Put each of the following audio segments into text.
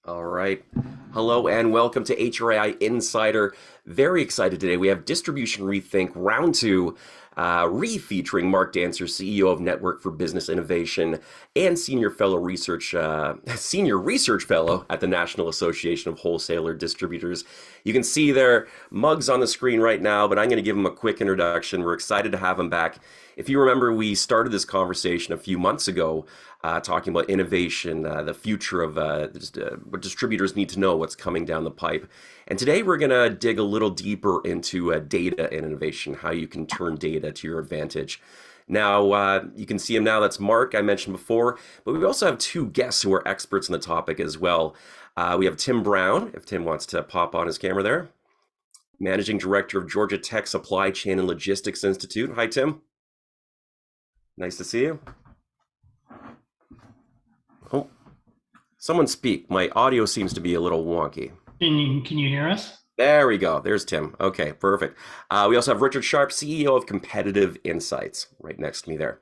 All right. Hello and welcome to HRAI Insider. Very excited today. We have Distribution Rethink Round 2, featuring Mark Dancer, CEO of Network for Business Innovation and Senior Research Fellow at the National Association of Wholesaler Distributors. You can see their mugs on the screen right now, but I'm going to give them a quick introduction. We're excited to have them back. If you remember, we started this conversation a few months ago talking about innovation, the future of what distributors need to know, what's coming down the pipe. And today we're going to dig a little deeper into data and innovation, how you can turn data to your advantage. Now, you can see him now. That's Mark, I mentioned before. But we also have two guests who are experts in the topic as well. We have Tim Brown, if Tim wants to pop on his camera there, Managing Director of Georgia Tech Supply Chain and Logistics Institute. Hi, Tim. Nice to see you. Oh, someone speak. My audio seems to be a little wonky. Can you hear us? There we go. There's Tim. Okay, perfect. We also have Richard Sharp, CEO of Competitive Insights, right next to me there.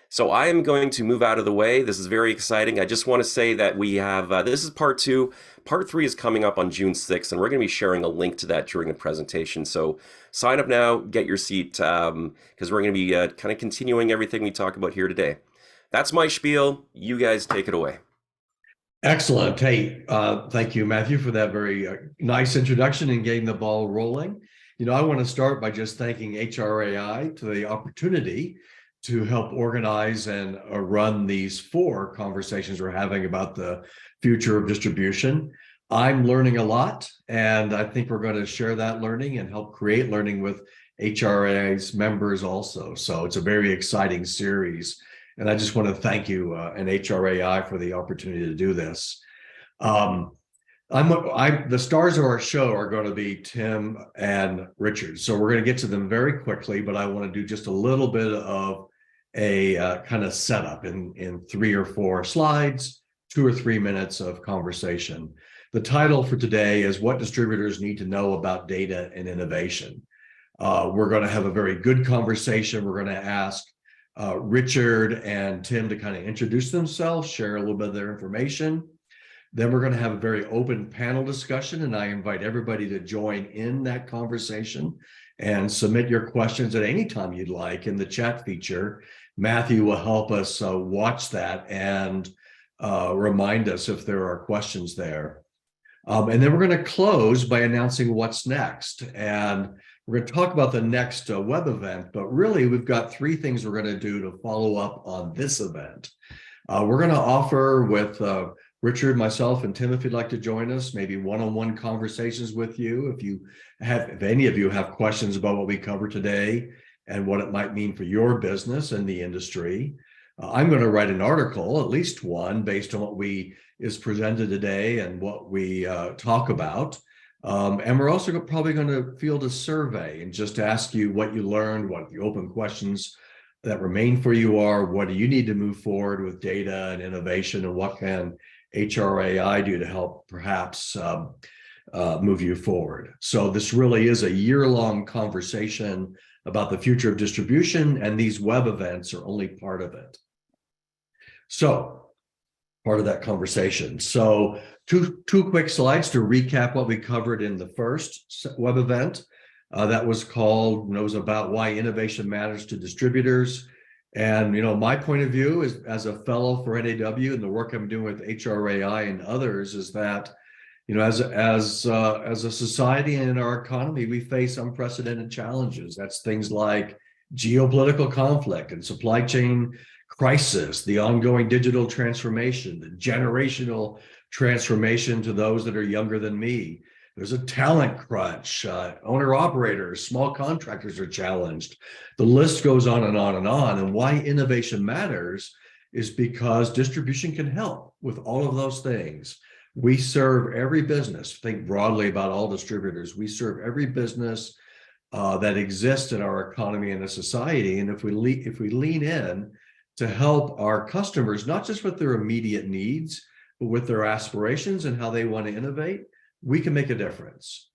So I am going to move out of the way. This is very exciting. I just want to say that we have, this is part 2. Part 3 is coming up on June 6th, and we're going to be sharing a link to that during the presentation. So sign up now, get your seat, because we're going to be kind of continuing everything we talk about here today. That's my spiel. You guys take it away. Excellent. Hey, thank you, Matthew, for that very nice introduction and getting the ball rolling. I want to start by just thanking HRAI to the opportunity to help organize and run these 4 conversations we're having about the future of distribution. I'm learning a lot, and I think we're going to share that learning and help create learning with HRAI's members also. So it's a very exciting series. And I just want to thank you and HRAI for the opportunity to do this. The stars of our show are going to be Tim and Richard. So we're going to get to them very quickly, but I want to do just a little bit of a kind of setup in 3 or 4 slides, 2 or 3 minutes of conversation. The title for today is What Distributors Need to Know About Data and Innovation. We're going to have a very good conversation. We're going to ask Richard and Tim to kind of introduce themselves, share a little bit of their information. Then we're going to have a very open panel discussion, and I invite everybody to join in that conversation and submit your questions at any time you'd like in the chat feature. Matthew will help us watch that and remind us if there are questions there. And then we're going to close by announcing what's next. And we're going to talk about the next web event, but really we've got 3 things we're going to do to follow up on this event. We're going to offer with Richard, myself, and Tim, if you'd like to join us, maybe one-on-one conversations with you. If any of you have questions about what we covered today and what it might mean for your business and the industry. I'm going to write an article, at least one, based on what is presented today and what we talk about. And we're also probably going to field a survey and just ask you what you learned, what the open questions that remain for you are, what do you need to move forward with data and innovation, and what can HRAI do to help perhaps move you forward. So this really is a year-long conversation about the future of distribution, and these web events are only part of it. So part of that conversation. So two quick slides to recap what we covered in the first web event. That was called, it was about why innovation matters to distributors. And, my point of view is, as a fellow for NAW and the work I'm doing with HRAI and others, is that, as a society and in our economy, we face unprecedented challenges. That's things like geopolitical conflict and supply chain crisis, the ongoing digital transformation, the generational transformation to those that are younger than me. There's a talent crunch, owner-operators, small contractors are challenged. The list goes on and on and on. And why innovation matters is because distribution can help with all of those things. We serve every business. Think broadly about all distributors. We serve every business that exists in our economy and a society. And if we lean in to help our customers, not just with their immediate needs, but with their aspirations and how they want to innovate, we can make a difference.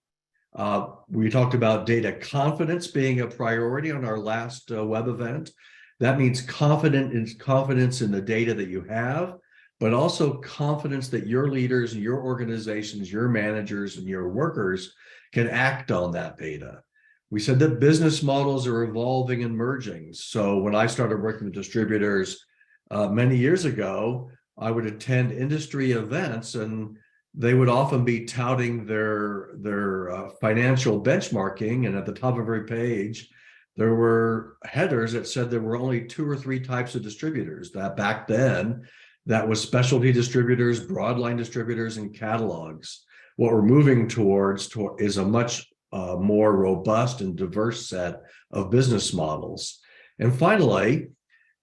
We talked about data confidence being a priority on our last web event. That means confidence in the data that you have, but also confidence that your leaders and your organizations, your managers and your workers can act on that data. We said that business models are evolving and merging. So when I started working with distributors many years ago, I would attend industry events and they would often be touting their financial benchmarking. And at the top of every page, there were headers that said there were only 2 or 3 types of distributors. That back then, that was specialty distributors, broadline distributors, and catalogs. What we're moving towards is a much more robust and diverse set of business models. And finally,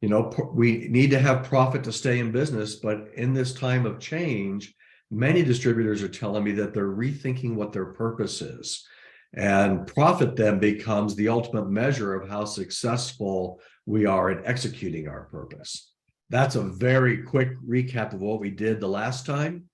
we need to have profit to stay in business, but in this time of change, many distributors are telling me that they're rethinking what their purpose is. And profit then becomes the ultimate measure of how successful we are in executing our purpose. That's a very quick recap of what we did the last time.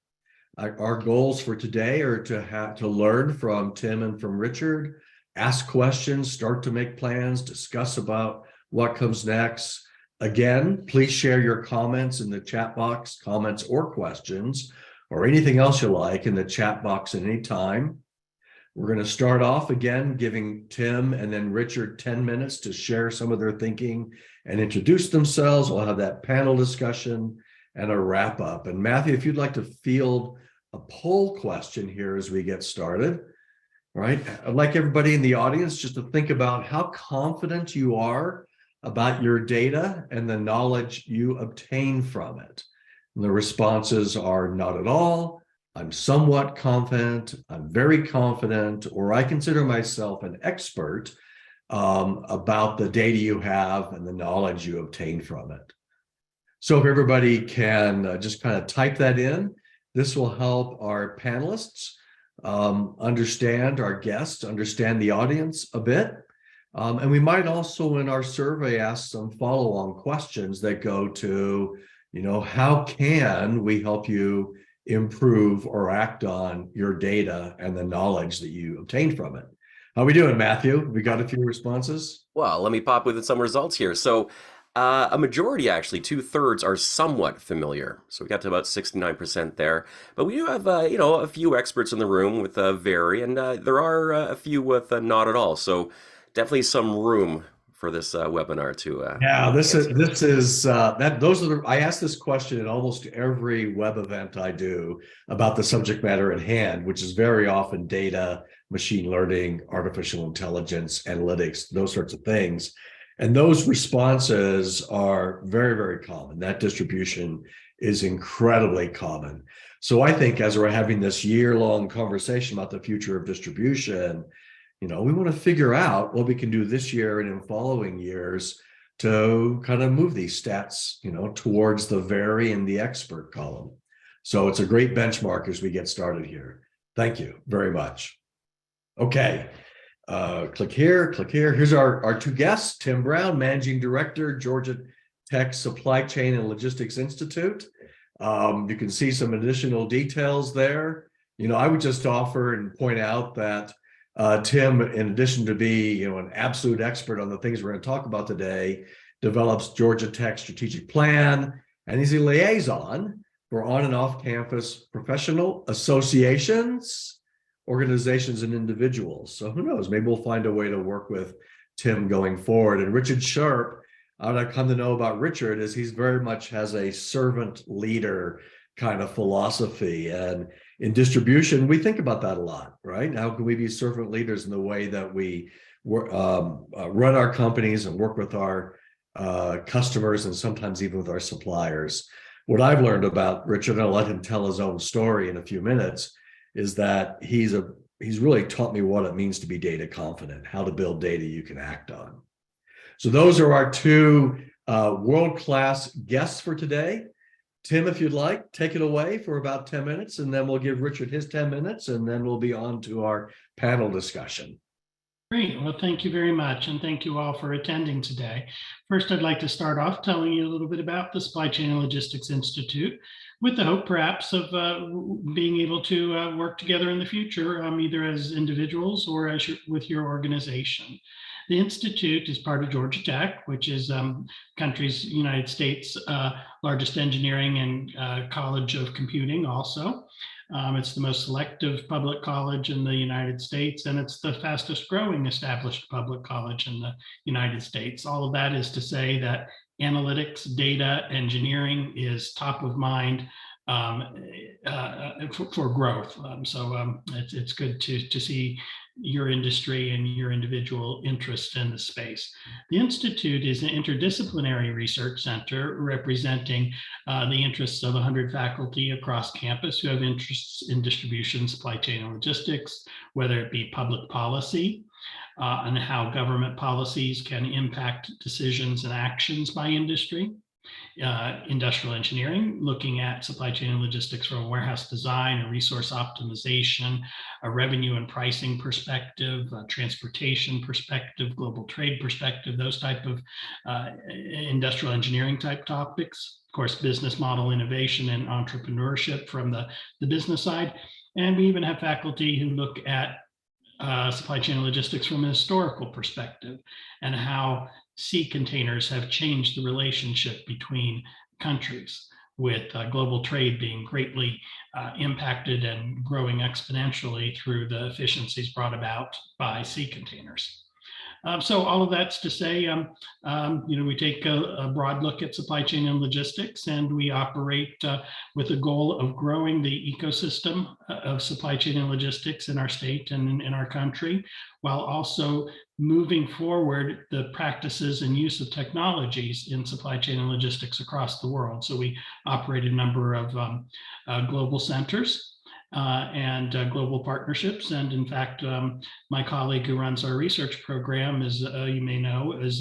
Our goals for today are to learn from Tim and from Richard, ask questions, start to make plans, discuss about what comes next. Again, please share your comments in the chat box, comments or questions, or anything else you like in the chat box at any time. We're going to start off again, giving Tim and then Richard 10 minutes to share some of their thinking and introduce themselves. We'll have that panel discussion and a wrap up. And Matthew, if you'd like to field a poll question here as we get started, right? I'd like everybody in the audience just to think about how confident you are about your data and the knowledge you obtain from it. And the responses are not at all, I'm somewhat confident, I'm very confident, or I consider myself an expert about the data you have and the knowledge you obtain from it. So if everybody can just kind of type that in, this will help our panelists understand our guests, understand the audience a bit. And we might also in our survey ask some follow-on questions that go to, how can we help you improve or act on your data and the knowledge that you obtain from it? How are we doing, Matthew? We got a few responses? Well, let me pop with some results here. So a majority, actually, 2/3 are somewhat familiar. So we got to about 69% there. But we do have, a few experts in the room with very, and there are a few with not at all. So definitely some room for this webinar to. Yeah, this is that. Those are I ask this question at almost every web event I do about the subject matter at hand, which is very often data, machine learning, artificial intelligence, analytics, those sorts of things. And those responses are very, very common. That distribution is incredibly common. So I think as we're having this year-long conversation about the future of distribution, we want to figure out what we can do this year and in following years to kind of move these stats, towards the very and the expert column. So it's a great benchmark as we get started here. Thank you very much. Okay. Click here. Here's our 2 guests, Tim Brown, Managing Director, Georgia Tech Supply Chain and Logistics Institute. You can see some additional details there. I would just offer and point out that Tim, in addition to be, an absolute expert on the things we're going to talk about today, develops Georgia Tech strategic plan, and he's a liaison for on and off campus professional associations, organizations, and individuals. So who knows, maybe we'll find a way to work with Tim going forward. And Richard Sharp, what I've come to know about Richard is he's very much has a servant leader kind of philosophy. And in distribution, we think about that a lot, right? How can we be servant leaders in the way that we run our companies and work with our customers and sometimes even with our suppliers? What I've learned about Richard, and I'll let him tell his own story in a few minutes, is that he's really taught me what it means to be data confident, how to build data you can act on. So those are our 2 world-class guests for today. Tim, if you'd like, take it away for about 10 minutes, and then we'll give Richard his 10 minutes, and then we'll be on to our panel discussion. Great. Well, thank you very much. And thank you all for attending today. First, I'd like to start off telling you a little bit about the Supply Chain and Logistics Institute, with the hope perhaps of being able to work together in the future, either as individuals or with your organization. The Institute is part of Georgia Tech, which is country's United States largest engineering and college of computing also. It's the most selective public college in the United States, and it's the fastest growing established public college in the United States. All of that is to say that analytics, data, engineering is top of mind for growth. It's good to see your industry and your individual interest in the space. The Institute is an interdisciplinary research center representing the interests of 100 faculty across campus who have interests in distribution, supply chain, and logistics, whether it be public policy, and how government policies can impact decisions and actions by industry. Industrial engineering, looking at supply chain and logistics from a warehouse design, a resource optimization, a revenue and pricing perspective, a transportation perspective, global trade perspective, those type of industrial engineering type topics. Of course, business model innovation and entrepreneurship from the business side. And we even have faculty who look at supply chain and logistics from a historical perspective and how sea containers have changed the relationship between countries, with global trade being greatly impacted and growing exponentially through the efficiencies brought about by sea containers. So all of that's to say, we take a broad look at supply chain and logistics, and we operate with the goal of growing the ecosystem of supply chain and logistics in our state and in our country, while also moving forward the practices and use of technologies in supply chain and logistics across the world. So we operate a number of global centers and global partnerships. And in fact, my colleague who runs our research program is, you may know, is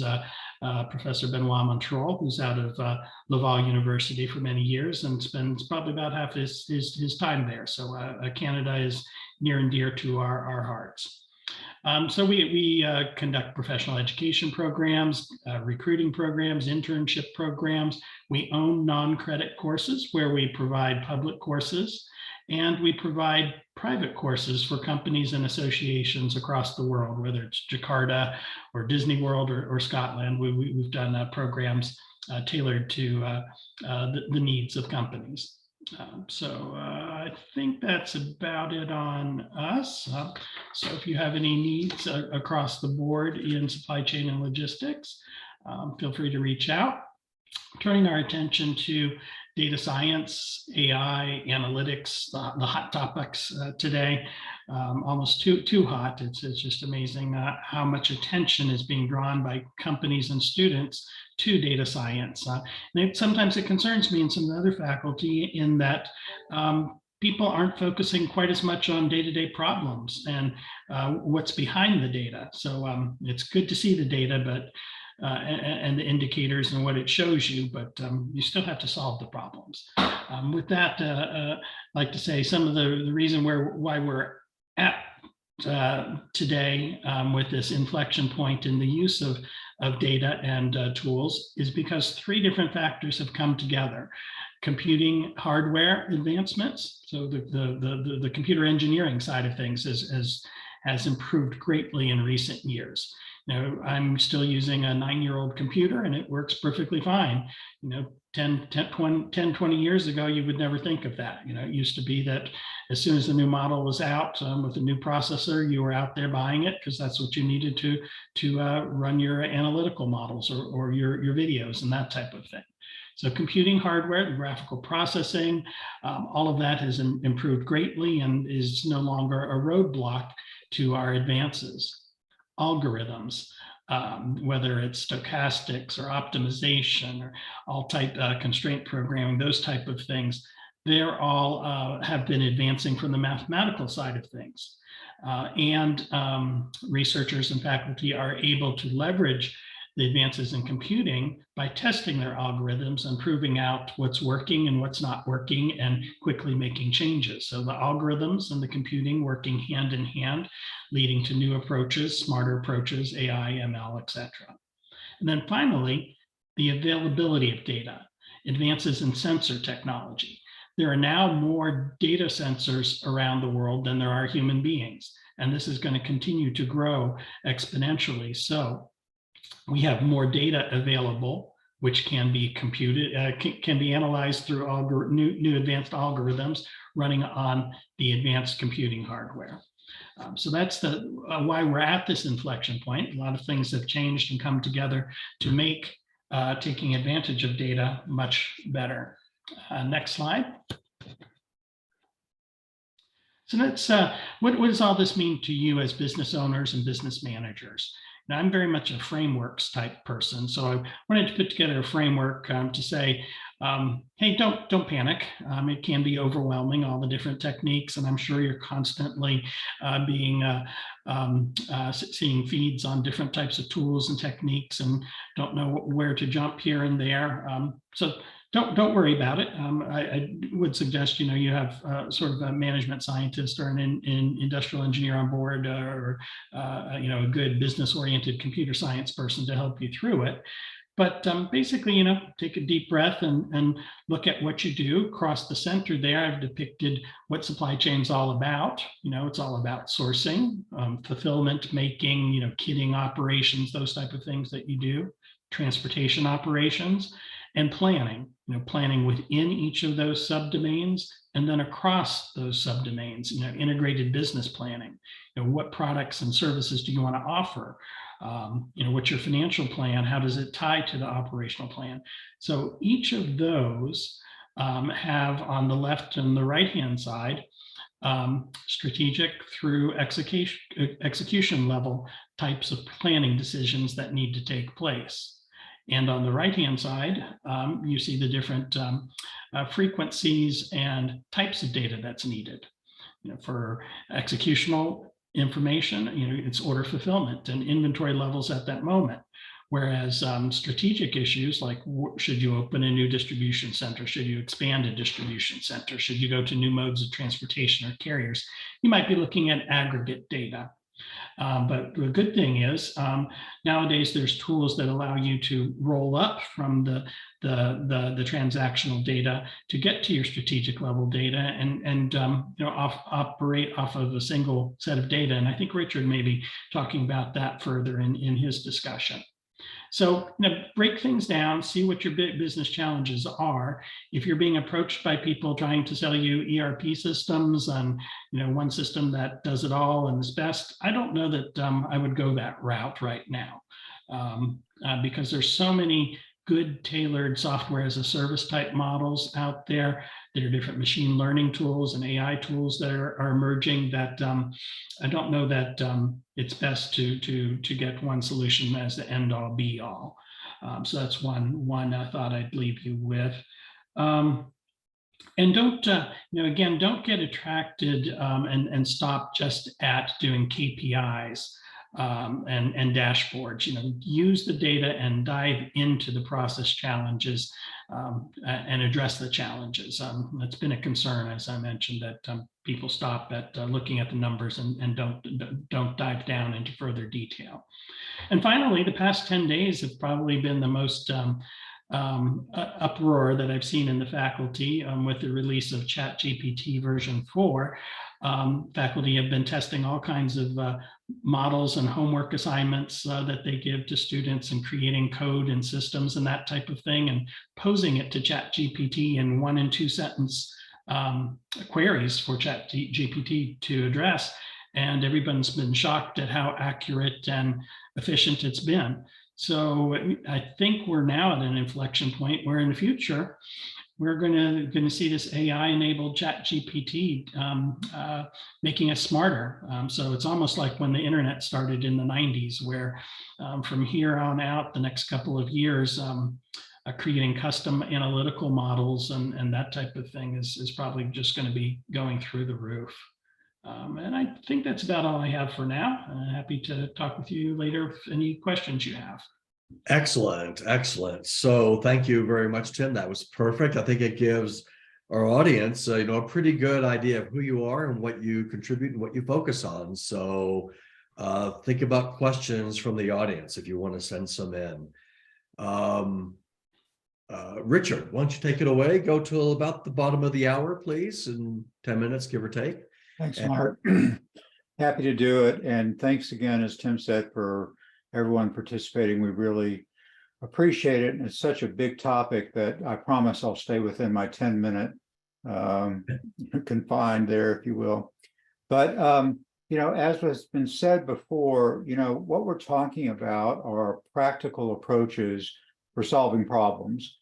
Professor Benoit Montrol, who's out of Laval University for many years and spends probably about half his time there. So Canada is near and dear to our hearts. So we conduct professional education programs, recruiting programs, internship programs. We own non-credit courses where we provide public courses, and we provide private courses for companies and associations across the world, whether it's Jakarta or Disney World or Scotland. We've done programs tailored to the needs of companies. So I think that's about it on us. So if you have any needs across the board in supply chain and logistics, feel free to reach out. Turning our attention to data science, AI, analytics, the hot topics today, almost too hot. It's just amazing how much attention is being drawn by companies and students to data science. And sometimes it concerns me and some of the other faculty in that people aren't focusing quite as much on day-to-day problems and what's behind the data. So it's good to see the data, but and the indicators and what it shows you, but you still have to solve the problems. With that, I'd like to say some of the reason why we're at today with this inflection point in the use of data and tools is because three different factors have come together. Computing hardware advancements, so the computer engineering side of things has improved greatly in recent years. Now, I'm still using a 9-year-old computer and it works perfectly fine. 10, 20 years ago, you would never think of that. It used to be that as soon as the new model was out with a new processor, you were out there buying it because that's what you needed to run your analytical models or your videos and that type of thing. So computing hardware, graphical processing, all of that has improved greatly and is no longer a roadblock to our advances. Algorithms, whether it's stochastics or optimization or all type constraint programming, those type of things, they're all have been advancing from the mathematical side of things. And researchers and faculty are able to leverage the advances in computing by testing their algorithms and proving out what's working and what's not working and quickly making changes. So the algorithms and the computing working hand in hand, leading to new approaches, smarter approaches, AI, ML, etc. And then finally, the availability of data, advances in sensor technology. there are now more data sensors around the world than there are human beings. And this is going to continue to grow exponentially. So we have more data available, which can be computed, can be analyzed through new advanced algorithms running on the advanced computing hardware. So that's why we're at this inflection point. A lot of things have changed and come together to make taking advantage of data much better. Next slide. So that's what does all this mean to you as business owners and business managers? Now, I'm very much a frameworks type person, so I wanted to put together a framework to say, hey, don't panic. It can be overwhelming, all the different techniques, and I'm sure you're constantly seeing feeds on different types of tools and techniques, and don't know where to jump here and there. So don't worry about it. I would suggest, you have sort of a management scientist or an industrial engineer on board, or a good business-oriented computer science person to help you through it. But basically, take a deep breath and look at what you do. Across the center there, I've depicted what supply chain's all about. It's all about sourcing, fulfillment, making, kitting operations, those type of things that you do, transportation operations, and planning, planning within each of those subdomains and then across those subdomains, integrated business planning. What products and services do you want to offer? What's your financial plan? How does it tie to the operational plan? So each of those have on the left and the right-hand side, strategic through execution level types of planning decisions that need to take place. And on the right-hand side, you see the different frequencies and types of data that's needed. For executional information, it's order fulfillment and inventory levels at that moment. Whereas strategic issues like, should you open a new distribution center? Should you expand a distribution center? Should you go to new modes of transportation or carriers? You might be looking at aggregate data. But the good thing is nowadays there's tools that allow you to roll up from the transactional data to get to your strategic level data and operate off of a single set of data. And I think Richard may be talking about that further in his discussion. So break things down, see what your business challenges are. If you're being approached by people trying to sell you ERP systems and one system that does it all and is best, I don't know that I would go that route right now because there's so many good tailored software as a service type models out there. There are different machine learning tools and AI tools that are emerging that I don't know that it's best to get one solution as the end all be all. So that's one I thought I'd leave you with. And don't, again, don't get attracted and stop just at doing KPIs. And dashboards, use the data and dive into the process challenges and address the challenges. That's been a concern, as I mentioned, that people stop at looking at the numbers and don't dive down into further detail. And finally, the past 10 days have probably been the most uproar that I've seen in the faculty with the release of ChatGPT version 4. Faculty have been testing all kinds of models and homework assignments that they give to students and creating code and systems and that type of thing and posing it to ChatGPT in 1 and 2 sentence queries for ChatGPT to address. And everyone's been shocked at how accurate and efficient it's been. So I think we're now at an inflection point where in the future, we're going to see this AI-enabled ChatGPT making us smarter. So it's almost like when the internet started in the 90s, where from here on out, the next couple of years, creating custom analytical models and that type of thing is probably just going to be going through the roof. And I think that's about all I have for now. Happy to talk with you later if any questions you have. Excellent, excellent. So thank you very much, Tim. That was perfect. I think it gives our audience, a pretty good idea of who you are and what you contribute and what you focus on. So think about questions from the audience if you want to send some in. Richard, why don't you take it away? Go till about the bottom of the hour, please, in 10 minutes, give or take. Thanks, Mark. Happy to do it. And thanks again, as Tim said, for everyone participating. We really appreciate it. And it's such a big topic that I promise I'll stay within my 10-minute confined there, if you will. But, as has been said before, what we're talking about are practical approaches for solving problems.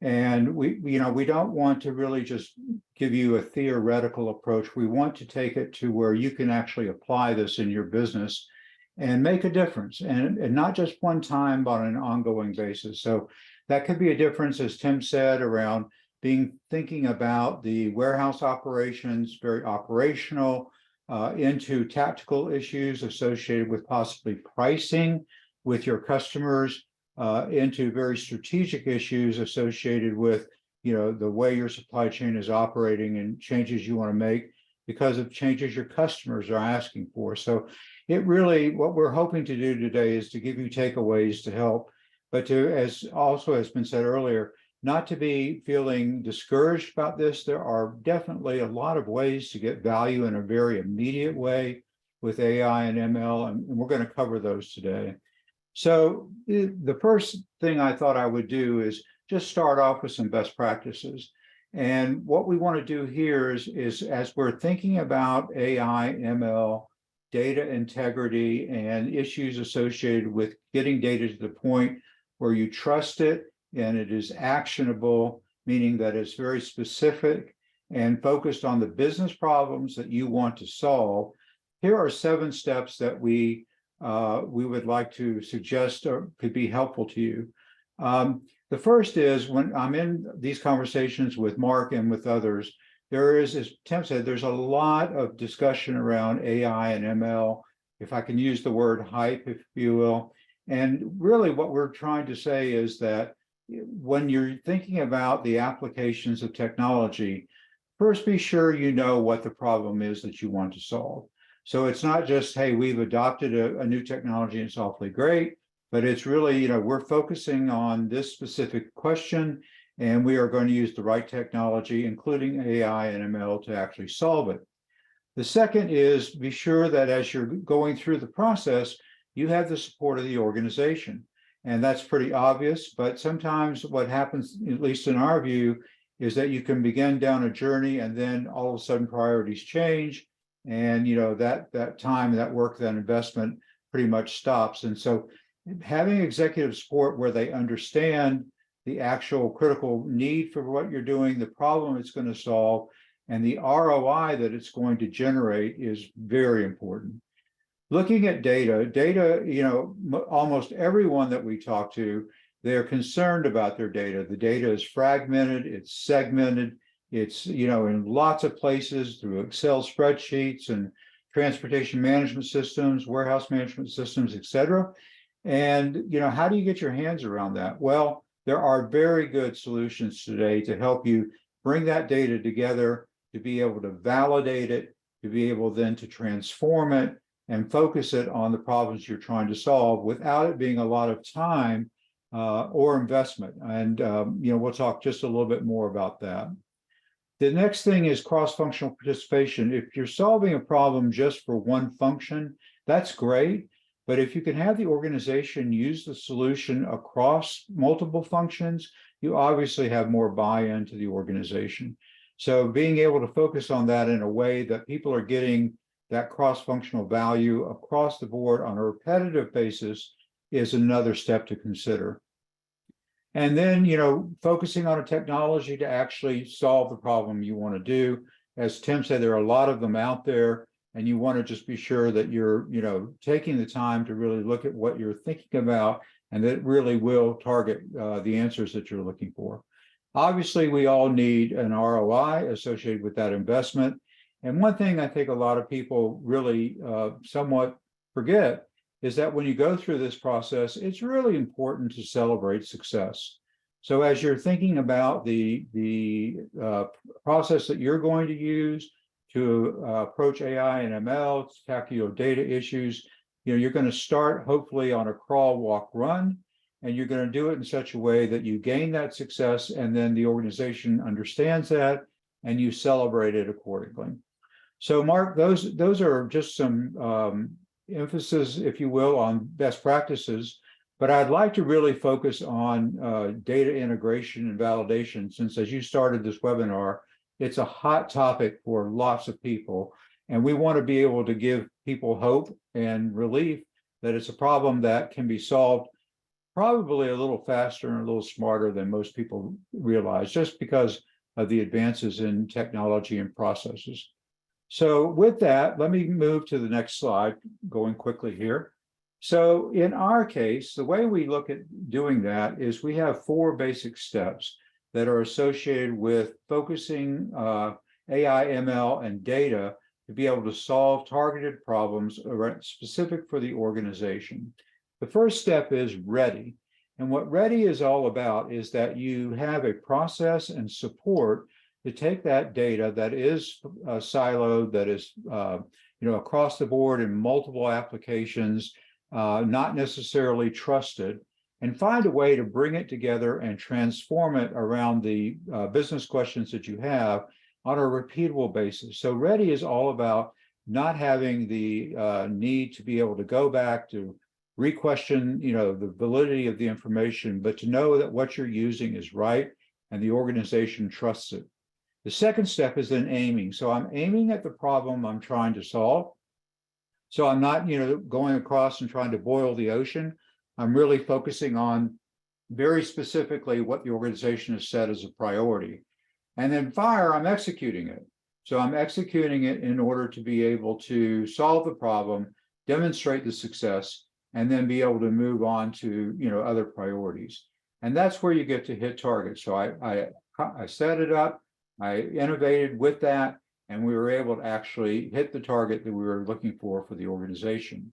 And we don't want to really just give you a theoretical approach. We want to take it to where you can actually apply this in your business and make a difference, and not just one time, but on an ongoing basis. So that could be a difference, as Tim said, around thinking about the warehouse operations, very operational, into tactical issues associated with possibly pricing with your customers, into very strategic issues associated with, the way your supply chain is operating and changes you want to make because of changes your customers are asking for. So it really, what we're hoping to do today is to give you takeaways to help, but to, as also has been said earlier, not to be feeling discouraged about this. There are definitely a lot of ways to get value in a very immediate way with AI and ML, and we're going to cover those today. So the first thing I thought I would do is just start off with some best practices. And what we want to do here is as we're thinking about AI, ML, data integrity, and issues associated with getting data to the point where you trust it and it is actionable, meaning that it's very specific and focused on the business problems that you want to solve. Here are 7 steps that we would like to suggest or could be helpful to you. The first is, when I'm in these conversations with Mark and with others, there is, as Tim said, there's a lot of discussion around AI and ML, if I can use the word hype, if you will. And really what we're trying to say is that when you're thinking about the applications of technology, first be sure you know what the problem is that you want to solve. So it's not just, hey, we've adopted a new technology and it's awfully great, but it's really, we're focusing on this specific question and we are going to use the right technology, including AI and ML, to actually solve it. The second is be sure that as you're going through the process, you have the support of the organization. And that's pretty obvious, but sometimes what happens, at least in our view, is that you can begin down a journey and then all of a sudden priorities change. And that time, that work, that investment pretty much stops. And so having executive support where they understand the actual critical need for what you're doing, the problem it's going to solve, and the ROI that it's going to generate is very important. Looking at data, almost everyone that we talk to, they're concerned about their data. The data is fragmented, it's segmented, it's, in lots of places through Excel spreadsheets and transportation management systems, warehouse management systems, et cetera. And, how do you get your hands around that? Well, there are very good solutions today to help you bring that data together, to be able to validate it, to be able then to transform it and focus it on the problems you're trying to solve without it being a lot of time or investment. And, we'll talk just a little bit more about that. The next thing is cross-functional participation. If you're solving a problem just for one function, that's great. But if you can have the organization use the solution across multiple functions, you obviously have more buy-in to the organization. So being able to focus on that in a way that people are getting that cross-functional value across the board on a repetitive basis is another step to consider. And then, focusing on a technology to actually solve the problem you want to do. As Tim said, there are a lot of them out there, and you want to just be sure that you're, taking the time to really look at what you're thinking about, and that really will target the answers that you're looking for. Obviously, we all need an ROI associated with that investment. And one thing I think a lot of people really somewhat forget is that when you go through this process, it's really important to celebrate success. So as you're thinking about the process that you're going to use to approach AI and ML, to tackle your data issues, you're going to start hopefully on a crawl, walk, run. and you're going to do it in such a way that you gain that success, and then the organization understands that, and you celebrate it accordingly. So, Mark, those are just some emphasis, if you will, on best practices. But I'd like to really focus on data integration and validation, since as you started this webinar, it's a hot topic for lots of people. And we want to be able to give people hope and relief that it's a problem that can be solved probably a little faster and a little smarter than most people realize, just because of the advances in technology and processes. So with that, let me move to the next slide, going quickly here. So in our case, the way we look at doing that is we have 4 basic steps that are associated with focusing AI, ML, and data to be able to solve targeted problems specific for the organization. The first step is ready. And what ready is all about is that you have a process and support to take that data that is siloed, that is across the board in multiple applications, not necessarily trusted, and find a way to bring it together and transform it around the business questions that you have on a repeatable basis. So ready is all about not having the need to be able to go back to re-question, the validity of the information, but to know that what you're using is right and the organization trusts it. The second step is then aiming. So I'm aiming at the problem I'm trying to solve. So I'm not, going across and trying to boil the ocean. I'm really focusing on very specifically what the organization has set as a priority. And then fire, I'm executing it. So I'm executing it in order to be able to solve the problem, demonstrate the success, and then be able to move on to, other priorities. And that's where you get to hit targets. So I set it up, I innovated with that, and we were able to actually hit the target that we were looking for the organization.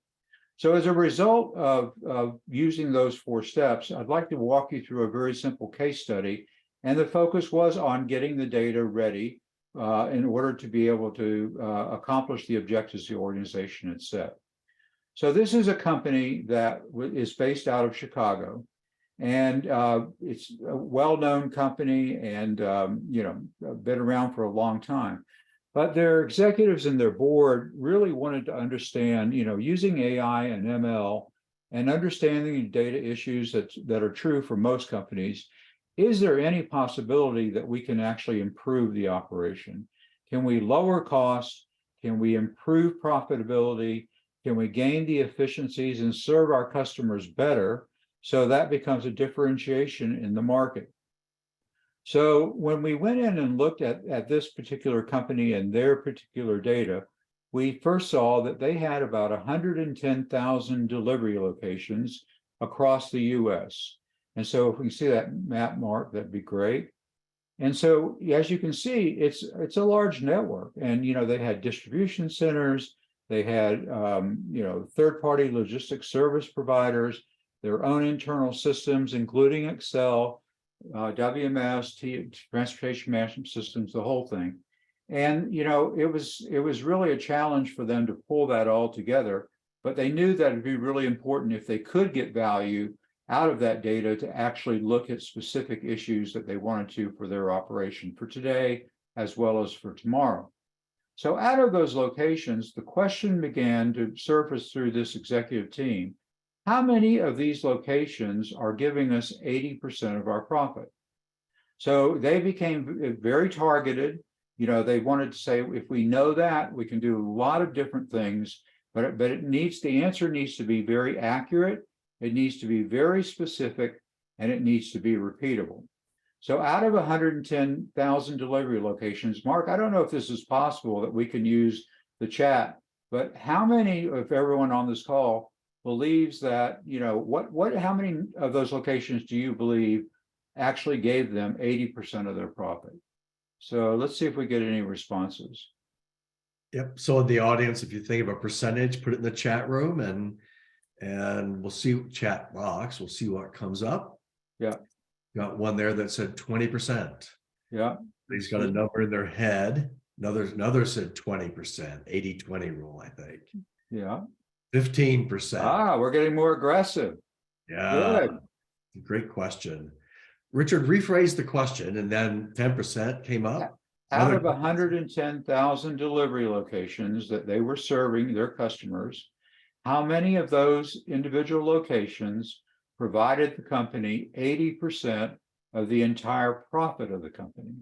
So as a result of using those 4 steps, I'd like to walk you through a very simple case study. And the focus was on getting the data ready in order to be able to accomplish the objectives the organization had set. So this is a company that is based out of Chicago. And it's a well-known company and, been around for a long time. But their executives and their board really wanted to understand, using AI and ML and understanding the data issues that are true for most companies, is there any possibility that we can actually improve the operation? Can we lower costs? Can we improve profitability? Can we gain the efficiencies and serve our customers better? So that becomes a differentiation in the market. So when we went in and looked at this particular company and their particular data, we first saw that they had about 110,000 delivery locations across the US. And so if we can see that map, Mark, that'd be great. And so as you can see, it's a large network. And they had distribution centers, they had third-party logistics service providers, their own internal systems, including Excel, WMS, transportation management systems, the whole thing. And it was really a challenge for them to pull that all together, but they knew that it'd be really important if they could get value out of that data to actually look at specific issues that they wanted to for their operation for today as well as for tomorrow. So out of those locations, the question began to surface through this executive team: how many of these locations are giving us 80% of our profit? So they became very targeted. They wanted to say, if we know that, we can do a lot of different things, but the answer needs to be very accurate, it needs to be very specific, and it needs to be repeatable. So out of 110,000 delivery locations, Mark, I don't know if this is possible that we can use the chat, but how many of everyone on this call believes that, how many of those locations do you believe actually gave them 80% of their profit? So let's see if we get any responses. Yep. So in the audience, if you think of a percentage, put it in the chat room and we'll see chat box. We'll see what comes up. Yeah. Got one there that said 20%. Yeah. He's got a number in their head. Another said 20%, 80-20 rule, I think. Yeah. 15%. We're getting more aggressive. Yeah. Good. Great question. Richard, rephrase the question, and then 10% came up. Out of 110,000 delivery locations that they were serving their customers, how many of those individual locations provided the company 80% of the entire profit of the company?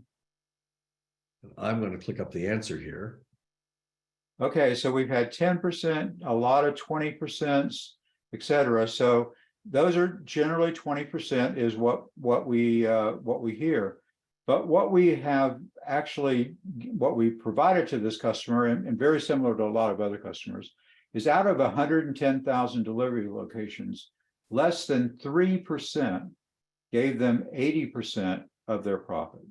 I'm going to click up the answer here. Okay, so we've had 10%, a lot of 20%, et cetera. So those are generally 20% is what we hear. But what we have actually, what we provided to this customer, and very similar to a lot of other customers, is out of 110,000 delivery locations, less than 3% gave them 80% of their profit.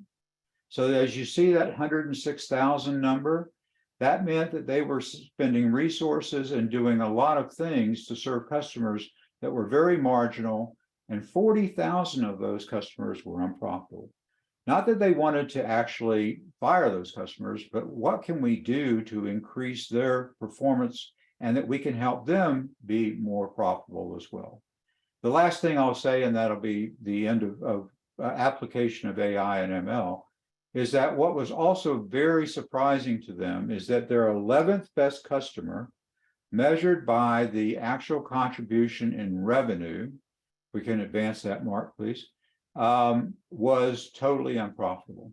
So as you see that 106,000 number, that meant that they were spending resources and doing a lot of things to serve customers that were very marginal, and 40,000 of those customers were unprofitable. Not that they wanted to actually fire those customers, but what can we do to increase their performance and that we can help them be more profitable as well. The last thing I'll say, and that'll be the end of application of AI and ML, is that what was also very surprising to them is that their 11th best customer, measured by the actual contribution in revenue, we can advance that, Mark, please, was totally unprofitable.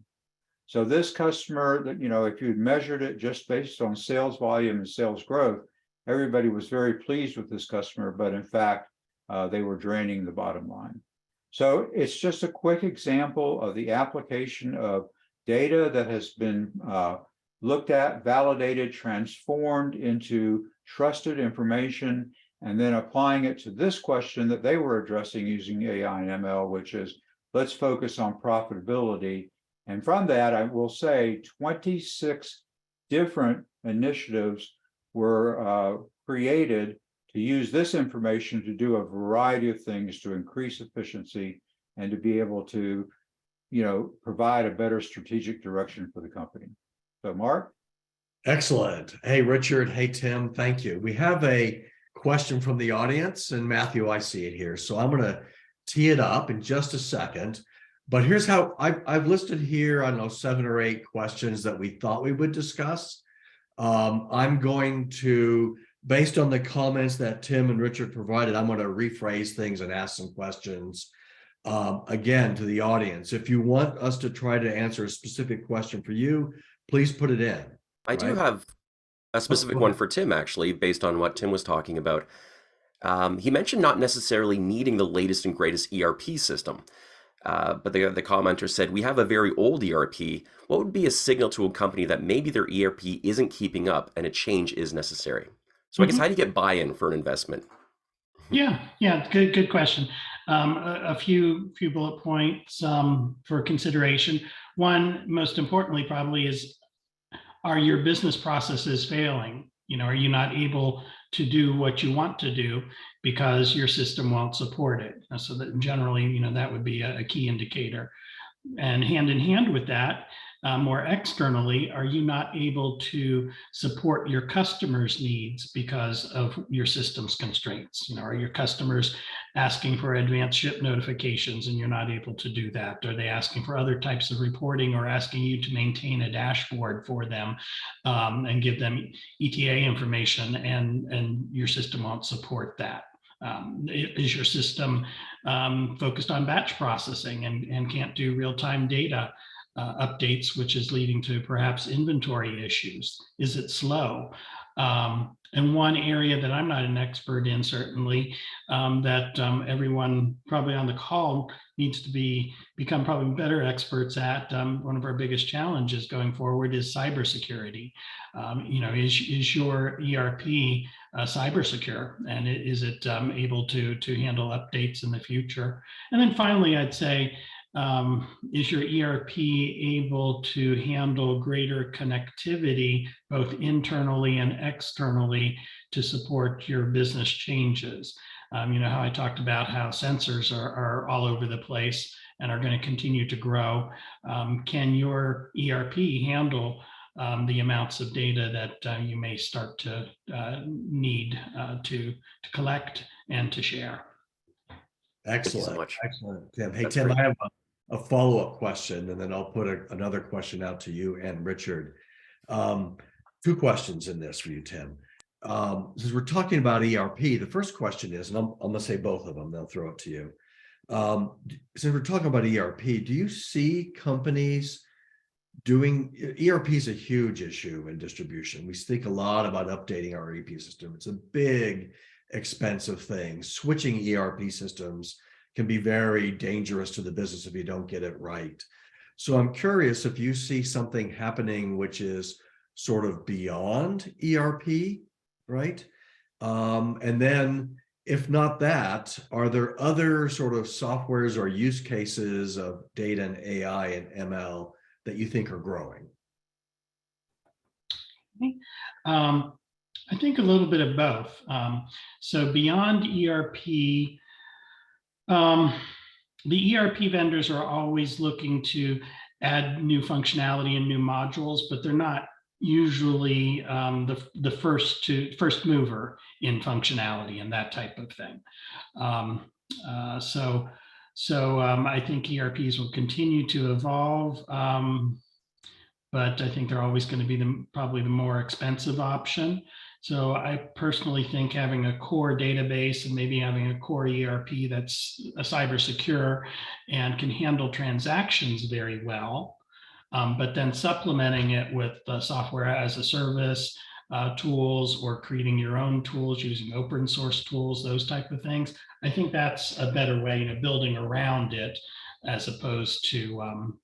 So this customer that, if you measured it just based on sales volume and sales growth, everybody was very pleased with this customer, but in fact, they were draining the bottom line. So it's just a quick example of the application of data that has been looked at, validated, transformed into trusted information, and then applying it to this question that they were addressing using AI and ML, which is, let's focus on profitability. And from that, I will say 26 different initiatives were created to use this information to do a variety of things to increase efficiency and to be able to, provide a better strategic direction for the company. So, Mark? Excellent. Hey, Richard. Hey, Tim. Thank you. We have a question from the audience, and Matthew, I see it here. So I'm going to tee it up in just a second. But here's how I've listed here, I don't know, 7 or 8 questions that we thought we would discuss. I'm going to, based on the comments that Tim and Richard provided, I'm going to rephrase things and ask some questions again to the audience. If you want us to try to answer a specific question for you, please put it in. I do have a specific one for Tim, actually, based on what Tim was talking about. He mentioned not necessarily needing the latest and greatest ERP system. But the commenter said, we have a very old ERP. What would be a signal to a company that maybe their ERP isn't keeping up and a change is necessary? So I guess, how do you get buy-in for an investment? Yeah, good question. A few bullet points for consideration. One, most importantly, probably is, are your business processes failing? Are you not able to do what you want to do because your system won't support it? So that generally, that would be a key indicator. And hand in hand with that, more externally, are you not able to support your customers' needs because of your system's constraints? Are your customers asking for advanced ship notifications and you're not able to do that? Are they asking for other types of reporting or asking you to maintain a dashboard for them and give them ETA information, and your system won't support that? Is your system focused on batch processing and can't do real-time data updates, which is leading to perhaps inventory issues? Is it slow? And one area that I'm not an expert in, certainly, that everyone probably on the call needs to become probably better experts at, one of our biggest challenges going forward is cybersecurity. Is your ERP cyber secure, and is it able to handle updates in the future? And then finally, I'd say, is your ERP able to handle greater connectivity, both internally and externally, to support your business changes? How I talked about how sensors are all over the place and are going to continue to grow. Can your ERP handle the amounts of data that you may start to need to collect and to share? Excellent. so much. Excellent, Tim. Hey, That's Tim, great. I have a follow-up question, and then I'll put another question out to you and Richard. Two questions in this for you, Tim. Since we're talking about ERP, the first question is, and I'm going to say both of them, then I'll throw it to you. Since we're talking about ERP, do you see companies doing ERP is a huge issue in distribution. We think a lot about updating our ERP system. It's a big, expensive thing. Switching ERP systems can be very dangerous to the business if you don't get it right. So I'm curious if you see something happening which is sort of beyond ERP, right? And then if not that, are there other sort of softwares or use cases of data and AI and ML that you think are growing? I think a little bit of both. So beyond ERP, the ERP vendors are always looking to add new functionality and new modules, but they're not usually the first mover in functionality and that type of thing. So I think ERPs will continue to evolve, but I think they're always going to be probably the more expensive option. So I personally think having a core database and maybe having a core ERP that's a cyber secure and can handle transactions very well, but then supplementing it with software as a service tools, or creating your own tools using open source tools, those type of things. I think that's a better way, building around it as opposed to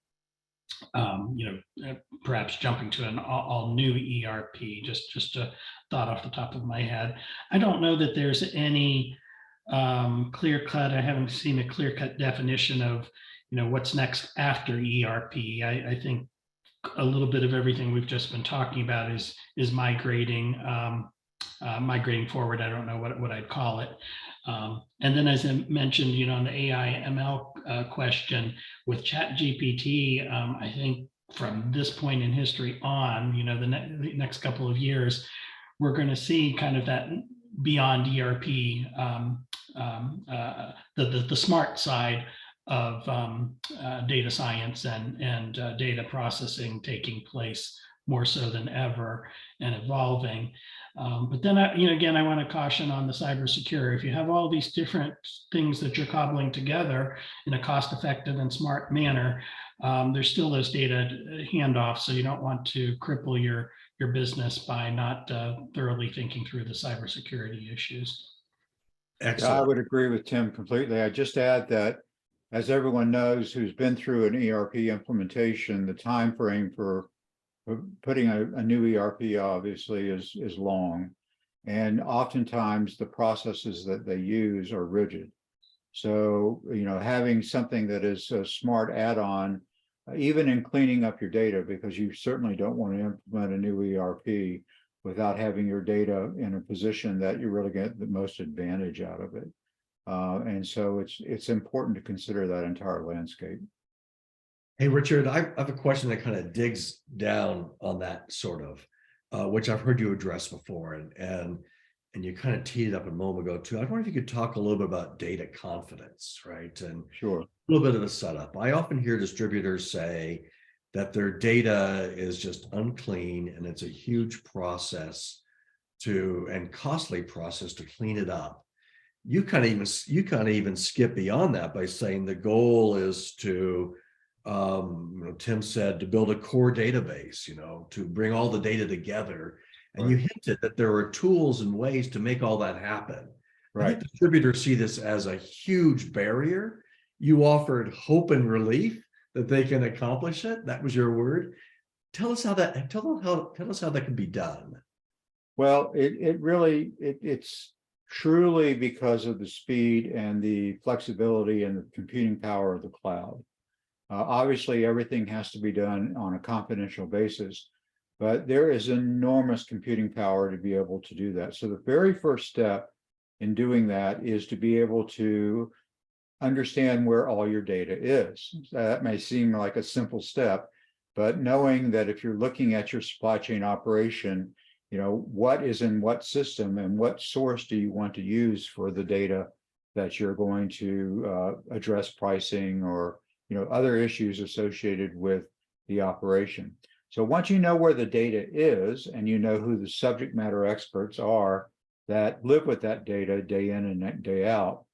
perhaps jumping to an all new ERP. Just a thought off the top of my head. I don't know that there's any clear cut. I haven't seen a clear cut definition of what's next after ERP. I think a little bit of everything we've just been talking about is migrating forward. I don't know what I'd call it. And then, as I mentioned, on the AI ML question with ChatGPT, I think from this point in history on, the next couple of years, we're going to see kind of that beyond ERP, the smart side of data science and data processing taking place more so than ever and evolving. But then, again, I want to caution on the cybersecurity. If you have all these different things that you're cobbling together in a cost-effective and smart manner, there's still those data handoffs. So you don't want to cripple your business by not thoroughly thinking through the cybersecurity issues. Excellent. I would agree with Tim completely. I just add that, as everyone knows who's been through an ERP implementation, the time frame for putting a new ERP obviously is long, and oftentimes the processes that they use are rigid. So having something that is a smart add-on, even in cleaning up your data, because you certainly don't want to implement a new ERP without having your data in a position that you really get the most advantage out of it. And so it's important to consider that entire landscape. Hey, Richard, I have a question that kind of digs down on that sort of, which I've heard you address before, and you kind of teed it up a moment ago too. I wonder if you could talk a little bit about data confidence, right? And Sure. A little bit of a setup. I often hear distributors say that their data is just unclean, and it's a huge process and costly process to clean it up. You kind of even skip beyond that by saying the goal is to Tim said, to build a core database, to bring all the data together. And right. You hinted that there are tools and ways to make all that happen. Right. I think distributors see this as a huge barrier. You offered hope and relief that they can accomplish it. That was your word. Tell us how that can be done. Well, it's truly because of the speed and the flexibility and the computing power of the cloud. Obviously, everything has to be done on a confidential basis, but there is enormous computing power to be able to do that. So the very first step in doing that is to be able to understand where all your data is. That may seem like a simple step, but knowing that if you're looking at your supply chain operation, what is in what system and what source do you want to use for the data that you're going to address pricing or other issues associated with the operation. So once you know where the data is and you know who the subject matter experts are that live with that data day in and day out,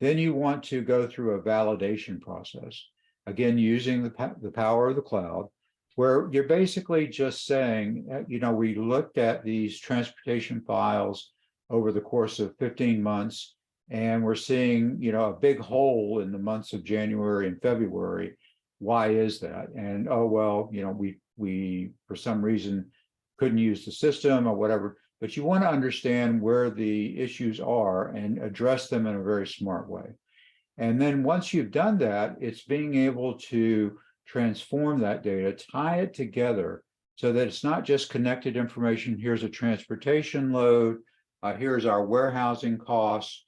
then you want to go through a validation process. Again, using the power of the cloud, where you're basically just saying, we looked at these transportation files over the course of 15 months, and we're seeing, a big hole in the months of January and February. Why is that? And, oh, well, we for some reason couldn't use the system or whatever, but you want to understand where the issues are and address them in a very smart way. And then once you've done that, it's being able to transform that data, tie it together so that it's not just connected information. Here's a transportation load, here's our warehousing costs,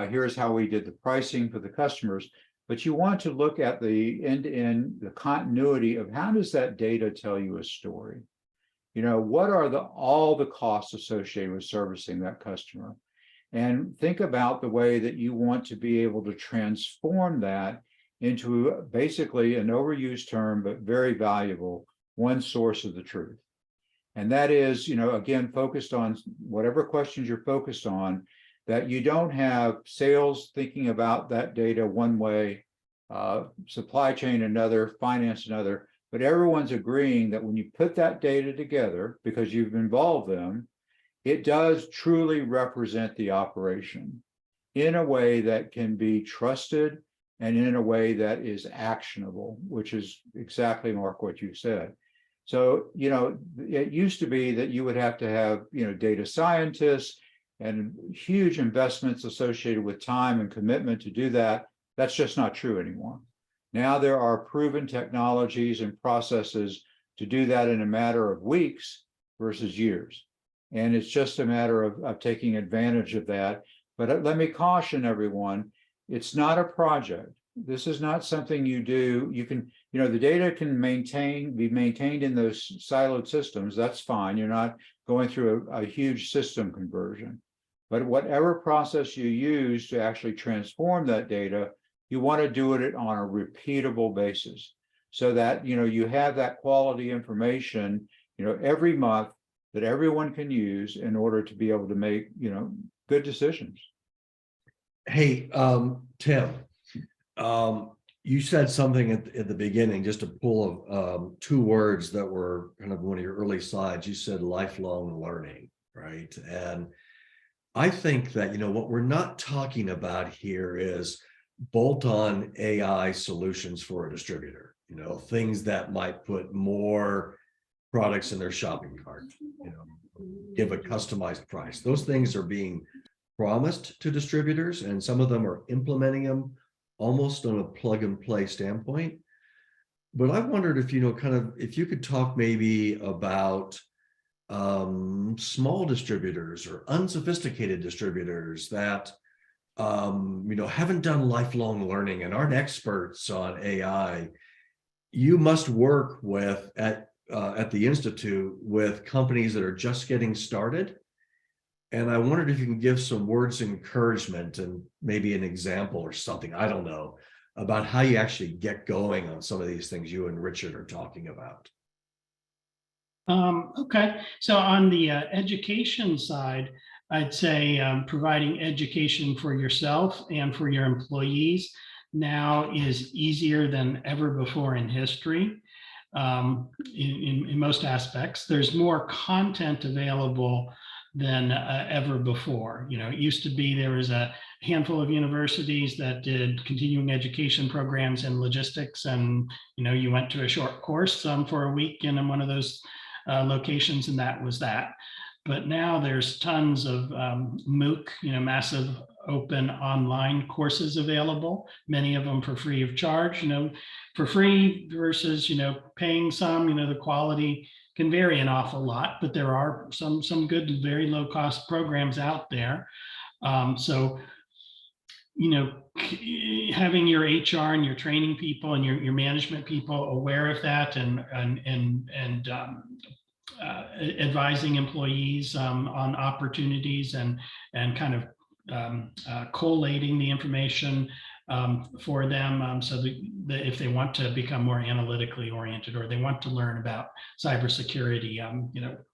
here's how we did the pricing for the customers. But you want to look at the end-to-end, the continuity of how does that data tell you a story? What are all the costs associated with servicing that customer? And think about the way that you want to be able to transform that into basically an overused term, but very valuable, one source of the truth. And that is, again, focused on whatever questions you're focused on, that you don't have sales thinking about that data one way, supply chain another, finance another, but everyone's agreeing that when you put that data together, because you've involved them, it does truly represent the operation in a way that can be trusted and in a way that is actionable, which is exactly, Mark, what you said. So, it used to be that you would have to have, data scientists and huge investments associated with time and commitment to do that. That's just not true anymore. Now there are proven technologies and processes to do that in a matter of weeks versus years. And it's just a matter of taking advantage of that. But let me caution everyone, it's not a project. This is not something you do. You can, the data can be maintained in those siloed systems. That's fine. You're not going through a huge system conversion. But whatever process you use to actually transform that data, you want to do it on a repeatable basis so that, you have that quality information, every month that everyone can use in order to be able to make, good decisions. Hey, Tim, you said something at the beginning, just to pull two words that were kind of one of your early slides. You said lifelong learning, right? And I think that, what we're not talking about here is bolt-on AI solutions for a distributor, things that might put more products in their shopping cart, give a customized price. Those things are being promised to distributors, and some of them are implementing them almost on a plug and play standpoint. But I wondered if, if you could talk maybe about small distributors or unsophisticated distributors that haven't done lifelong learning and aren't experts on AI. You must work with at the Institute with companies that are just getting started. And I wondered if you can give some words of encouragement and maybe an example or something, I don't know, about how you actually get going on some of these things you and Richard are talking about. Okay, so on the education side, I'd say providing education for yourself and for your employees now is easier than ever before in history. In most aspects, there's more content available than ever before. It used to be there was a handful of universities that did continuing education programs in logistics, and you went to a short course for a week in one of those locations, and that was that. But now there's tons of MOOC, massive open online courses available, many of them for free of charge, for free versus, paying some, the quality can vary an awful lot, but there are some good, very low cost programs out there. So, having your HR and your training people and your management people aware of that and advising employees on opportunities and kind of collating the information for them, so that if they want to become more analytically oriented or they want to learn about cybersecurity,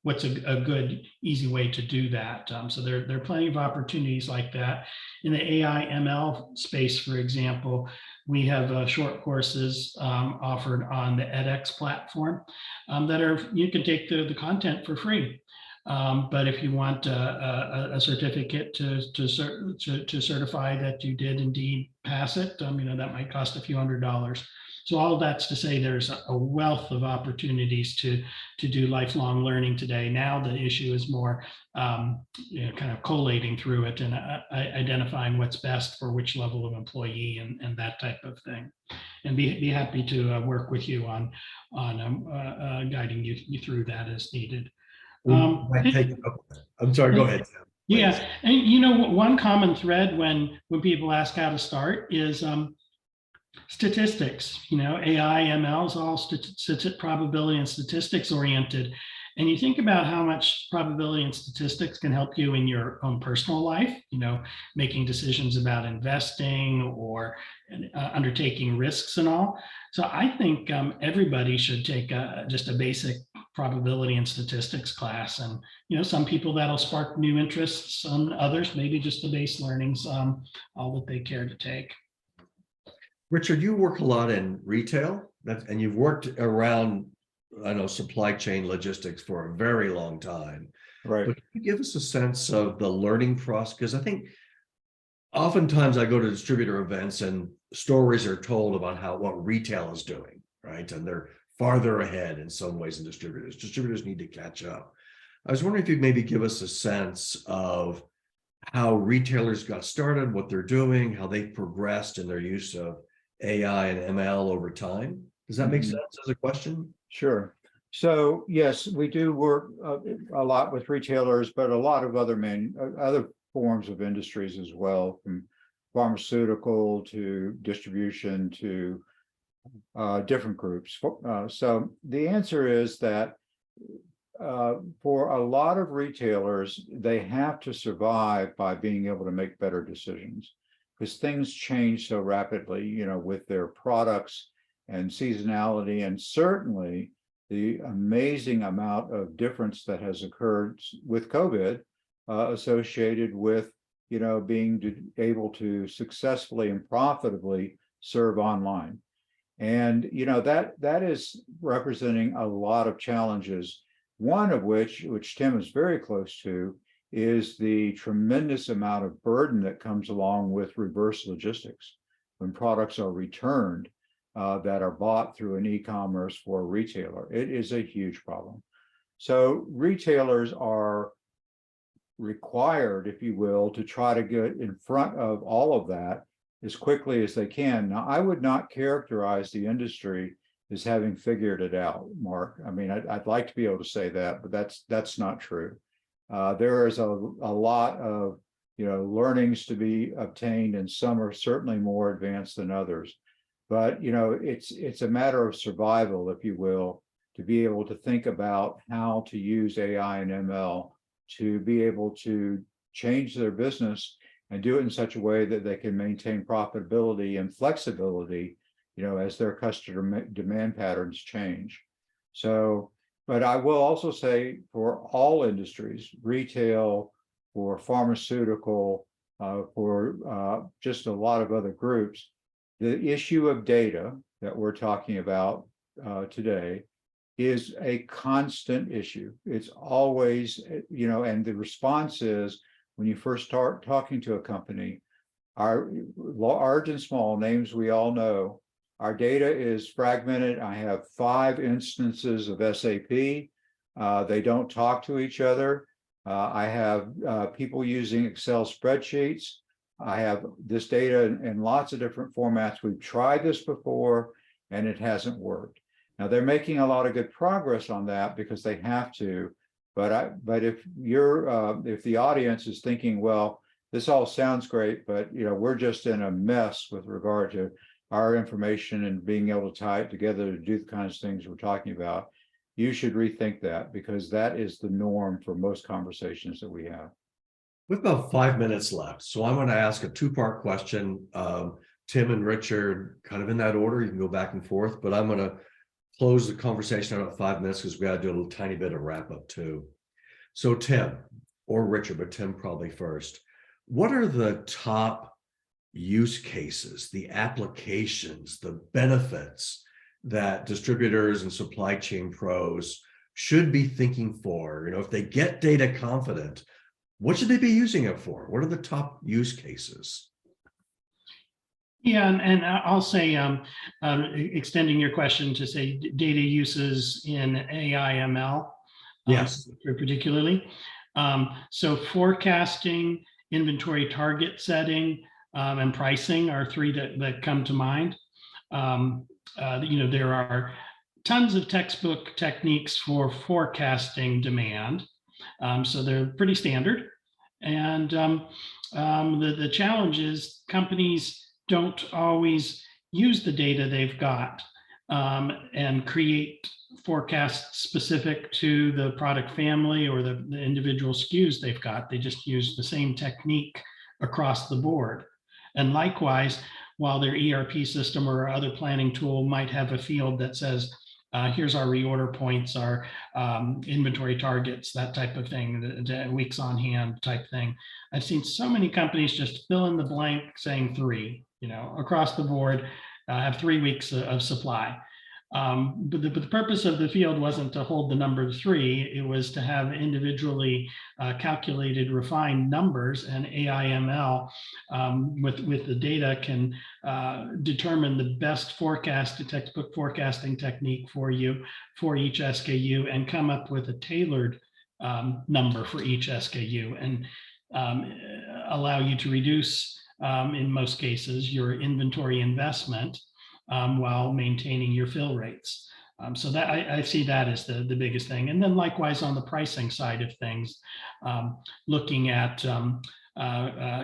what's a good, easy way to do that. So there are plenty of opportunities like that. In the AI ML space, for example, we have short courses offered on the edX platform that you can take the content for free. But if you want a certificate to certify that you did indeed pass it, that might cost a few $100s. So all of that's to say there's a wealth of opportunities to do lifelong learning today. Now the issue is more kind of collating through it and identifying what's best for which level of employee and that type of thing. And be happy to work with you on guiding you through that as needed. I'm sorry, go ahead, Tim, please. Yeah, and one common thread when people ask how to start is statistics. AI, ML is all probability and statistics oriented. And you think about how much probability and statistics can help you in your own personal life, making decisions about investing or undertaking risks and all. So I think everybody should take just a basic probability and statistics class. And, some people that'll spark new interests, others maybe just the base learnings, all that they care to take. Richard, you work a lot in retail, and you've worked around, I know, supply chain logistics for a very long time. Right. But can you give us a sense of the learning process? Because I think oftentimes I go to distributor events and stories are told about what retail is doing, right? And they're farther ahead in some ways than distributors. Distributors need to catch up. I was wondering if you'd maybe give us a sense of how retailers got started, what they're doing, how they've progressed in their use of AI and ML over time. Does that make sense as a question? Sure. So yes, we do work a lot with retailers, but a lot of other forms of industries as well, from pharmaceutical to distribution to different groups. So the answer is that for a lot of retailers, they have to survive by being able to make better decisions, because things change so rapidly, with their products and seasonality, and certainly the amazing amount of difference that has occurred with COVID associated with, being able to successfully and profitably serve online. And, that is representing a lot of challenges, one of which Tim is very close to, is the tremendous amount of burden that comes along with reverse logistics when products are returned that are bought through an e-commerce for a retailer. It is a huge problem. So retailers are required, if you will, to try to get in front of all of that as quickly as they can. Now, I would not characterize the industry as having figured it out, Mark. I mean, I'd like to be able to say that, but that's not true. There is a lot of learnings to be obtained, and some are certainly more advanced than others. But it's a matter of survival, if you will, to be able to think about how to use AI and ML to be able to change their business and do it in such a way that they can maintain profitability and flexibility, as their customer demand patterns change. So, but I will also say for all industries, retail, for pharmaceutical, for just a lot of other groups, the issue of data that we're talking about today is a constant issue. It's always, and the response is, when you first start talking to a company, our large and small names we all know, our data is fragmented. I have 5 instances of SAP. They don't talk to each other. I have people using Excel spreadsheets. I have this data in lots of different formats. We've tried this before and it hasn't worked. Now they're making a lot of good progress on that because they have to. But if the audience is thinking, well, this all sounds great, but we're just in a mess with regard to our information and being able to tie it together to do the kinds of things we're talking about, you should rethink that, because that is the norm for most conversations that we have. With about 5 minutes left, so I'm going to ask a two-part question. Tim and Richard, kind of in that order. You can go back and forth, but I'm going to close the conversation in about 5 minutes because we got to do a little tiny bit of wrap up too. So Tim or Richard, but Tim probably first. What are the top use cases, the applications, the benefits that distributors and supply chain pros should be thinking for? If they get data confident, what should they be using it for? What are the top use cases? Yeah, and I'll say, extending your question to say data uses in AI ML, Yes. particularly. So forecasting, inventory target setting, and pricing are three that come to mind. There are tons of textbook techniques for forecasting demand. So they're pretty standard. And the challenge is companies don't always use the data they've got and create forecasts specific to the product family or the individual SKUs they've got. They just use the same technique across the board. And likewise, while their ERP system or other planning tool might have a field that says, here's our reorder points, our inventory targets, that type of thing, the weeks on hand type thing. I've seen so many companies just fill in the blank saying 3, across the board, have 3 weeks of supply. But the purpose of the field wasn't to hold the number 3. It was to have individually calculated, refined numbers, and AI/ML with the data can determine the best textbook forecasting technique for you for each SKU and come up with a tailored number for each SKU and allow you to reduce, in most cases, your inventory investment while maintaining your fill rates. So that I see that as the biggest thing. And then likewise on the pricing side of things, looking at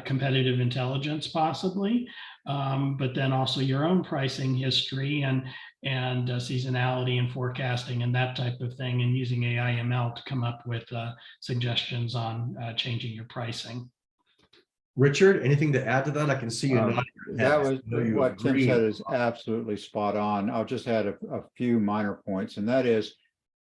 competitive intelligence possibly, but then also your own pricing history and seasonality and forecasting and that type of thing, and using AI/ML to come up with suggestions on changing your pricing. Richard, anything to add to that? I can see you nodding your head. That was You what Tim agree. said is absolutely spot on. I'll just add a few minor points, and that is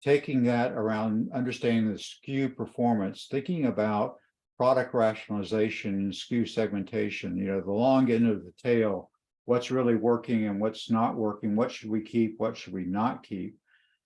taking that around understanding the SKU performance, thinking about product rationalization and SKU segmentation, the long end of the tail, what's really working and what's not working, what should we keep, what should we not keep,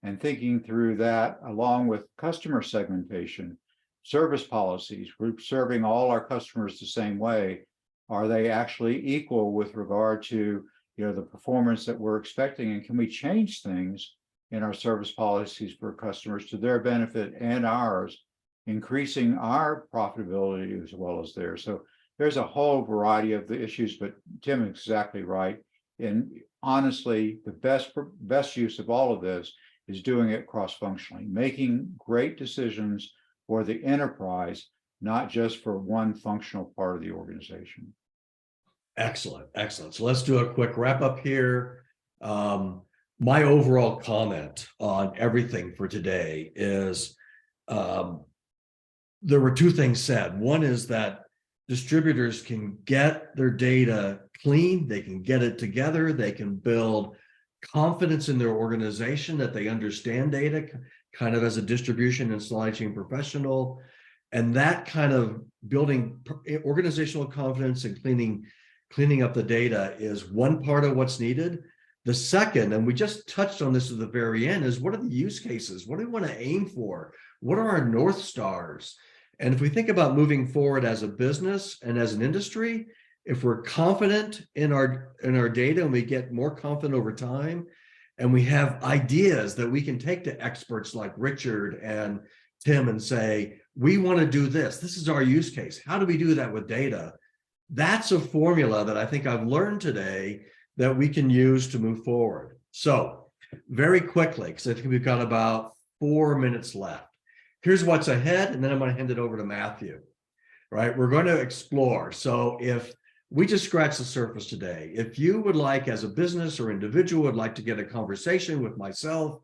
and thinking through that along with customer segmentation. Service policies, we're serving all our customers the same way. Are they actually equal with regard to the performance that we're expecting? And can we change things in our service policies for customers to their benefit and ours, increasing our profitability as well as theirs? So there's a whole variety of the issues, but Tim is exactly right. And honestly, the best use of all of this is doing it cross-functionally, making great decisions for the enterprise, not just for one functional part of the organization. Excellent, excellent. So let's do a quick wrap up here. My overall comment on everything for today is there were 2 things said. One is that distributors can get their data clean, they can get it together, they can build confidence in their organization that they understand data kind of as a distribution and supply chain professional. And that kind of building organizational confidence and cleaning up the data is one part of what's needed. The second, and we just touched on this at the very end, is what are the use cases? What do we want to aim for? What are our North Stars? And if we think about moving forward as a business and as an industry, if we're confident in our data and we get more confident over time, and we have ideas that we can take to experts like Richard and Tim and say, we want to do this. This is our use case. How do we do that with data? That's a formula that I think I've learned today that we can use to move forward. So very quickly, because I think we've got about 4 minutes left. Here's what's ahead, and then I'm going to hand it over to Matthew. Right? We're going to explore. So if we just scratched the surface today, if you would like, as a business or individual, would like to get a conversation with myself,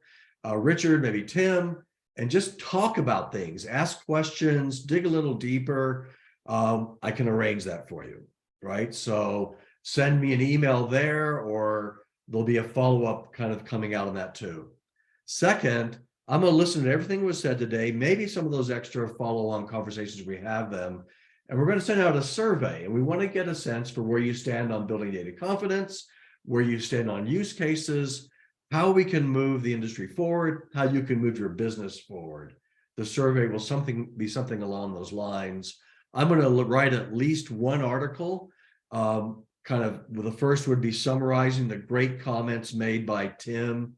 Richard, maybe Tim, and just talk about things, ask questions, dig a little deeper, I can arrange that for you, right? So send me an email there, or there'll be a follow-up kind of coming out on that too. Second, I'm going to listen to everything that was said today, maybe some of those extra follow-on conversations we have them, and we're going to send out a survey, and we want to get a sense for where you stand on building data confidence, where you stand on use cases, how we can move the industry forward, how you can move your business forward. The survey will be something along those lines. I'm going to write at least one article. The first would be summarizing the great comments made by Tim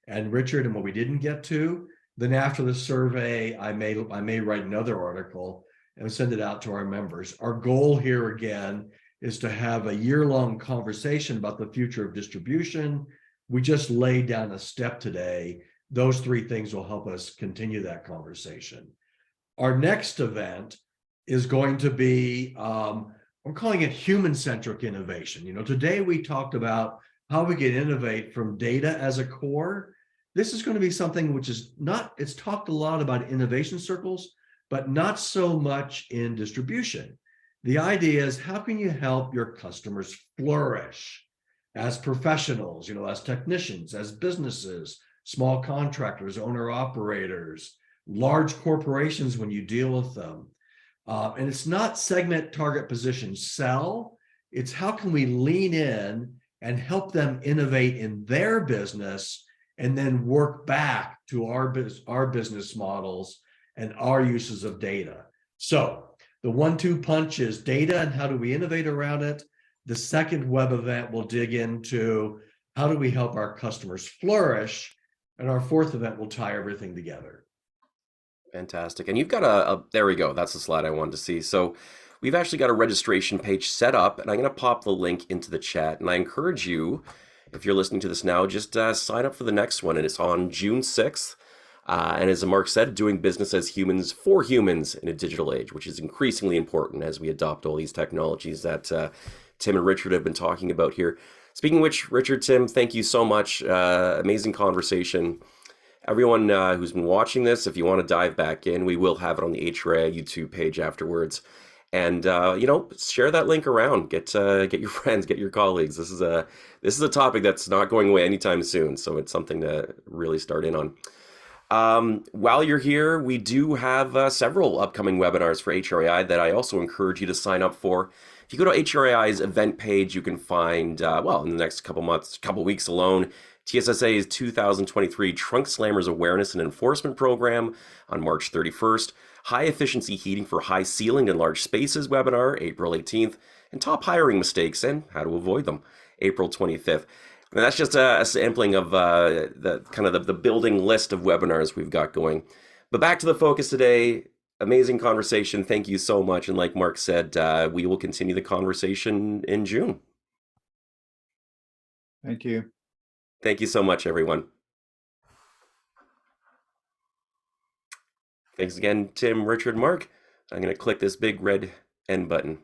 and Richard and what we didn't get to. Then after the survey, I may write another article and send it out to our members. Our goal here again is to have a year-long conversation about the future of distribution. We just laid down a step today. Those three things will help us continue that conversation. Our next event is going to be, we're calling it human-centric innovation. Today we talked about how we can innovate from data as a core. This is going to be something which is it's talked a lot about innovation circles, but not so much in distribution. The idea is, how can you help your customers flourish as professionals, as technicians, as businesses, small contractors, owner-operators, large corporations when you deal with them. And it's not segment, target, position, sell. It's how can we lean in and help them innovate in their business and then work back to our business models and our uses of data. So the 1-2 punch is data and how do we innovate around it. The second web event will dig into how do we help our customers flourish. And our fourth event will tie everything together. Fantastic. And you've got there we go. That's the slide I wanted to see. So we've actually got a registration page set up, and I'm going to pop the link into the chat. And I encourage you, if you're listening to this now, just sign up for the next one. And it's on June 6th. And as Mark said, doing business as humans for humans in a digital age, which is increasingly important as we adopt all these technologies that Tim and Richard have been talking about here. Speaking of which, Richard, Tim, thank you so much. Amazing conversation. Everyone who's been watching this, if you want to dive back in, we will have it on the HRAI YouTube page afterwards. And share that link around. Get your friends, get your colleagues. This is a topic that's not going away anytime soon, so it's something to really start in on. While you're here, we do have several upcoming webinars for HRAI that I also encourage you to sign up for. If you go to HRAI's event page, you can find, in the next couple weeks alone, TSSA's 2023 Trunk Slammers Awareness and Enforcement Program on March 31st, High Efficiency Heating for High Ceiling and Large Spaces webinar, April 18th, and Top Hiring Mistakes and How to Avoid Them, April 25th. And that's just a sampling of the building list of webinars we've got going. But back to the focus today. Amazing conversation. Thank you so much. And like Mark said, we will continue the conversation in June. Thank you. Thank you so much, everyone. Thanks again, Tim, Richard, Mark. I'm going to click this big red end button.